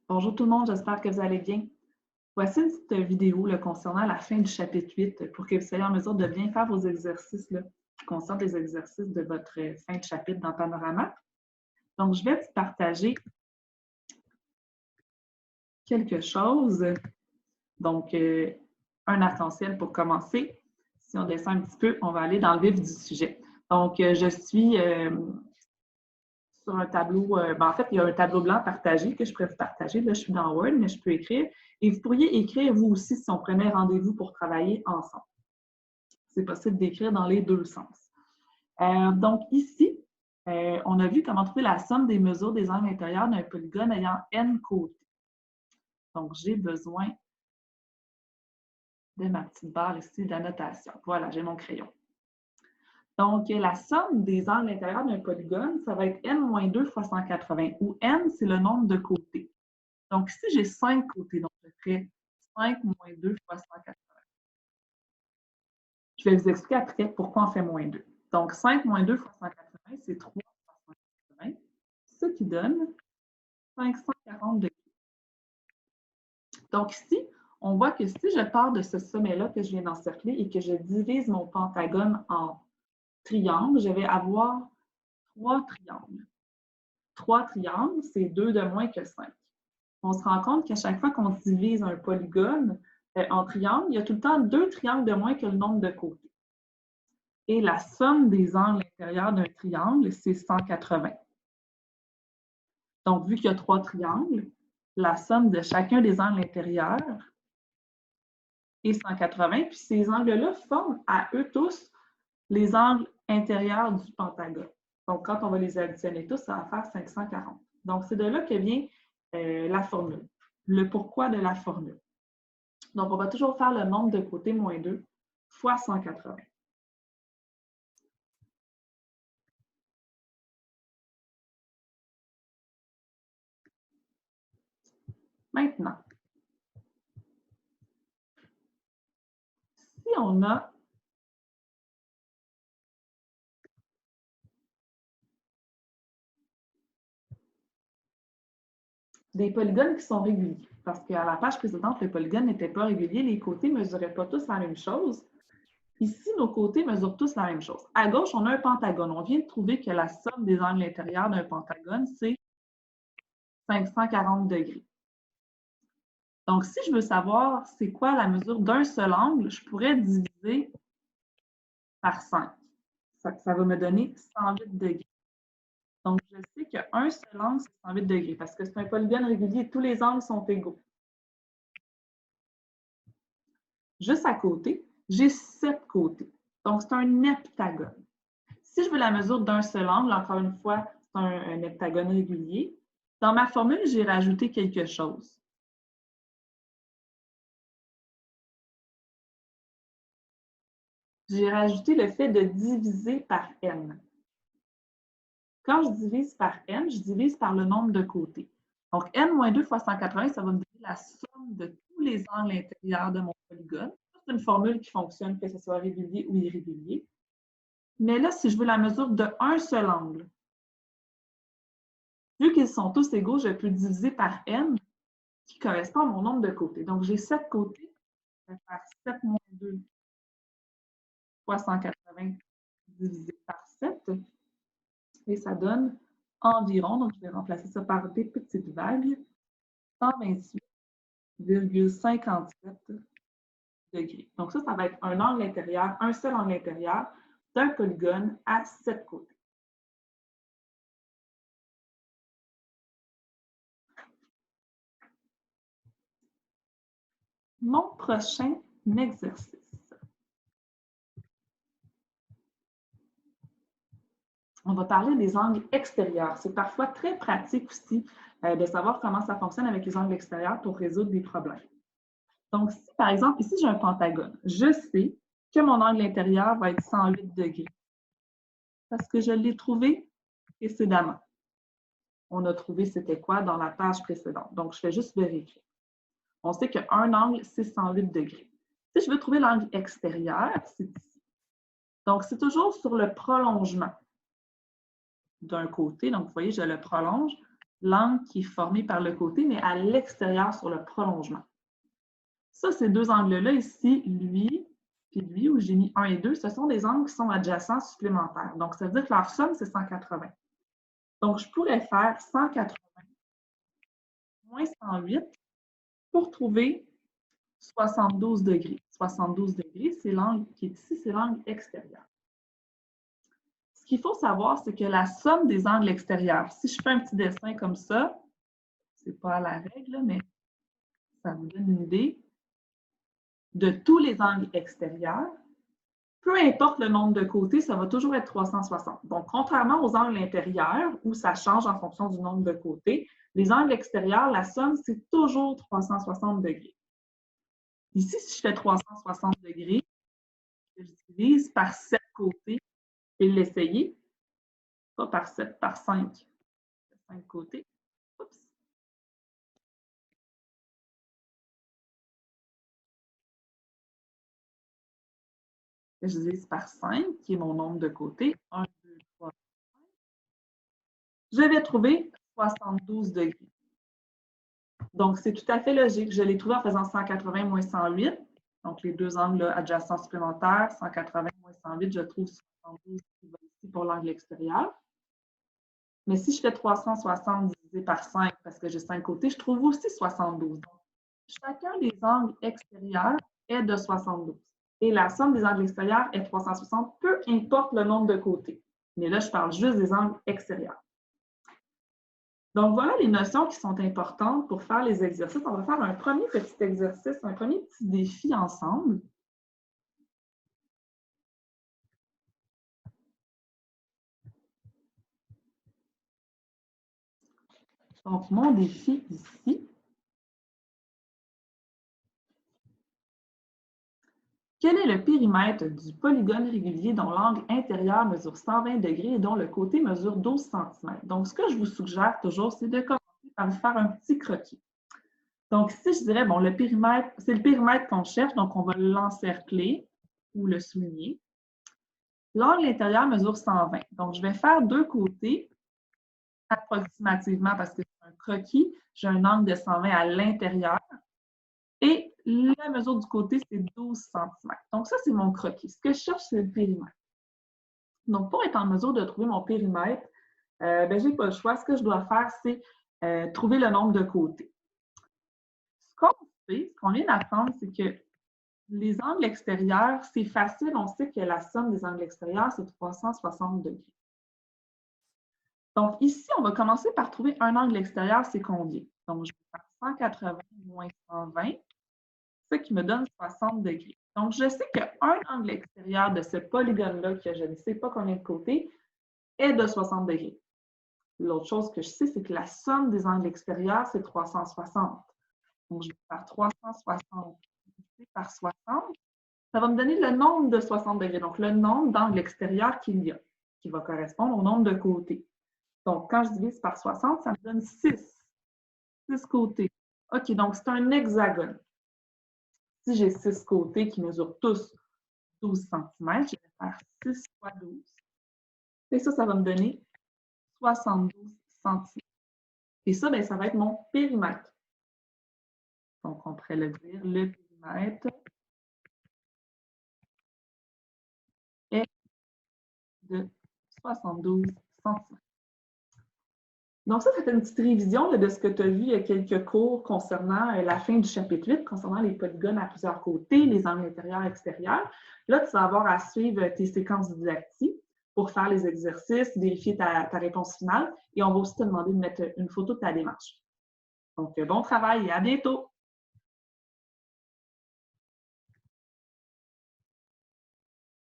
Bonjour tout le monde, j'espère que vous allez bien. Voici une petite vidéo là, concernant la fin du chapitre 8 pour que vous soyez en mesure de bien faire vos exercices là, qui concernent les exercices de votre fin de chapitre dans Panorama. Donc, je vais vous partager quelque chose. Donc, un essentiel pour commencer. Si on descend un petit peu, on va aller dans le vif du sujet. Donc, je suis sur un tableau, en fait, il y a un tableau blanc partagé que je pourrais vous partager. Là, je suis dans Word, mais je peux écrire. Et vous pourriez écrire, vous aussi, si on prenait rendez-vous pour travailler ensemble. C'est possible d'écrire dans les deux sens. Donc, ici, on a vu comment trouver la somme des mesures des angles intérieurs d'un polygone ayant n côtés. Donc, j'ai besoin de ma petite barre ici d'annotation. Voilà, j'ai mon crayon. Donc, la somme des angles intérieurs d'un polygone, ça va être n-2 fois 180, où n, c'est le nombre de côtés. Donc, ici, j'ai 5 côtés, donc je ferai 5 moins 2 fois 180. Je vais vous expliquer après pourquoi on fait moins 2. Donc, 5 moins 2 fois 180, c'est 3 fois 180, ce qui donne 540 degrés. Donc, ici, on voit que si je pars de ce sommet-là que je viens d'encercler et que je divise mon pentagone en triangles, je vais avoir 3 triangles. 3 triangles, c'est 2 de moins que 5. On se rend compte qu'à chaque fois qu'on divise un polygone en triangle, il y a tout le temps 2 triangles de moins que le nombre de côtés. Et la somme des angles intérieurs d'un triangle, c'est 180. Donc, vu qu'il y a 3 triangles, la somme de chacun des angles intérieurs est 180, puis ces angles-là forment à eux tous les angles intérieurs du pentagone. Donc, quand on va les additionner tous, ça va faire 540. Donc, c'est de là que vient la formule, le pourquoi de la formule. Donc, on va toujours faire le nombre de côtés moins 2 fois 180. Maintenant, si on a des polygones qui sont réguliers, parce qu'à la page précédente, le polygone n'était pas régulier, les côtés ne mesuraient pas tous la même chose. Ici, nos côtés mesurent tous la même chose. À gauche, on a un pentagone. On vient de trouver que la somme des angles intérieurs d'un pentagone, c'est 540 degrés. Donc, si je veux savoir c'est quoi la mesure d'un seul angle, je pourrais diviser par 5. Ça va me donner 108 degrés. Donc, je sais qu'un seul angle, c'est 108 degrés parce que c'est un polygone régulier. Tous les angles sont égaux. Juste à côté, j'ai 7 côtés. Donc, c'est un heptagone. Si je veux la mesure d'un seul angle, encore une fois, c'est un heptagone régulier. Dans ma formule, j'ai rajouté quelque chose. J'ai rajouté le fait de diviser par n. Quand je divise par n, je divise par le nombre de côtés. Donc, n-2 fois 180, ça va me donner la somme de tous les angles intérieurs de mon polygone. C'est une formule qui fonctionne, que ce soit régulier ou irrégulier. Mais là, si je veux la mesure d'un seul angle, vu qu'ils sont tous égaux, je peux diviser par n, qui correspond à mon nombre de côtés. Donc, j'ai 7 côtés. Je vais faire 7 moins 2 fois 180 divisé par 7. Et ça donne environ, donc je vais remplacer ça par des petites vagues, 128,57 degrés. Donc ça va être un angle intérieur, un seul angle intérieur d'un polygone à 7 côtés. Mon prochain exercice. On va parler des angles extérieurs. C'est parfois très pratique aussi de savoir comment ça fonctionne avec les angles extérieurs pour résoudre des problèmes. Donc, si par exemple, ici j'ai un pentagone, je sais que mon angle intérieur va être 108 degrés parce que je l'ai trouvé précédemment. On a trouvé c'était quoi dans la page précédente. Donc, je fais juste vérifier. On sait qu'un angle, c'est 108 degrés. Si je veux trouver l'angle extérieur, c'est ici. Donc, c'est toujours sur le prolongement d'un côté. Donc, vous voyez, je le prolonge. l'angle qui est formé par le côté, mais à l'extérieur sur le prolongement. Ça, ces deux angles-là ici, lui, puis lui, où j'ai mis 1 et 2, ce sont des angles qui sont adjacents supplémentaires. Donc, ça veut dire que leur somme, c'est 180. Donc, je pourrais faire 180 moins 108 pour trouver 72 degrés. 72 degrés, c'est l'angle qui est ici, c'est l'angle extérieur. Ce qu'il faut savoir, c'est que la somme des angles extérieurs, si je fais un petit dessin comme ça, c'est pas à la règle, mais ça vous donne une idée, de tous les angles extérieurs, peu importe le nombre de côtés, ça va toujours être 360. Donc, contrairement aux angles intérieurs, où ça change en fonction du nombre de côtés, les angles extérieurs, la somme, c'est toujours 360 degrés. Ici, si je fais 360 degrés, je divise par 7 côtés et l'essayer, pas par 7, par 5. 5 côtés. Oups. Je divise par 5, qui est mon nombre de côtés. 1, 2, 3, 5. Je vais trouver 72 degrés. Donc, c'est tout à fait logique. Je l'ai trouvé en faisant 180 moins 108. Donc, les deux angles là, adjacents supplémentaires, 180 moins 108, je trouve 72 qui va ici pour l'angle extérieur. Mais si je fais 360 divisé par 5, parce que j'ai 5 côtés, je trouve aussi 72. Donc, chacun des angles extérieurs est de 72. Et la somme des angles extérieurs est 360, peu importe le nombre de côtés. Mais là, je parle juste des angles extérieurs. Donc, voilà les notions qui sont importantes pour faire les exercices. On va faire un premier petit exercice, un premier petit défi ensemble. Donc, mon défi ici. Quel est le périmètre du polygone régulier dont l'angle intérieur mesure 120 degrés et dont le côté mesure 12 cm? Donc, ce que je vous suggère toujours, c'est de commencer par faire un petit croquis. Donc, ici, je dirais, bon, le périmètre, c'est le périmètre qu'on cherche, donc on va l'encercler ou le souligner. L'angle intérieur mesure 120. Donc, je vais faire deux côtés approximativement parce que c'est un croquis. J'ai un angle de 120 à l'intérieur. Et la mesure du côté, c'est 12 cm. Donc, ça, c'est mon croquis. Ce que je cherche, c'est le périmètre. Donc, pour être en mesure de trouver mon périmètre, je n'ai pas le choix. Ce que je dois faire, c'est trouver le nombre de côtés. Ce qu'on fait, ce qu'on vient d'apprendre, c'est que les angles extérieurs, c'est facile. On sait que la somme des angles extérieurs, c'est 360 degrés. Donc, ici, on va commencer par trouver un angle extérieur, c'est combien? Donc, je vais faire 180 moins 120, ce qui me donne 60 degrés. Donc, je sais qu'un angle extérieur de ce polygone-là, que je ne sais pas combien de côtés, est de 60 degrés. L'autre chose que je sais, c'est que la somme des angles extérieurs, c'est 360. Donc, je vais faire 360 divisé par 60. Ça va me donner le nombre de 60 degrés, donc le nombre d'angles extérieurs qu'il y a, qui va correspondre au nombre de côtés. Donc, quand je divise par 60, ça me donne 6. 6 côtés. OK, donc c'est un hexagone. Si j'ai 6 côtés qui mesurent tous 12 cm, je vais faire 6 fois 12. Et ça va me donner 72 cm. Et ça, bien, ça va être mon périmètre. Donc, on pourrait le dire, le périmètre est de 72 cm. Donc, ça fait une petite révision de ce que tu as vu il y a quelques cours concernant la fin du chapitre 8, concernant les polygones à plusieurs côtés, les angles intérieurs et extérieurs. Là, tu vas avoir à suivre tes séquences didactiques pour faire les exercices, vérifier ta réponse finale et on va aussi te demander de mettre une photo de ta démarche. Donc, bon travail et à bientôt!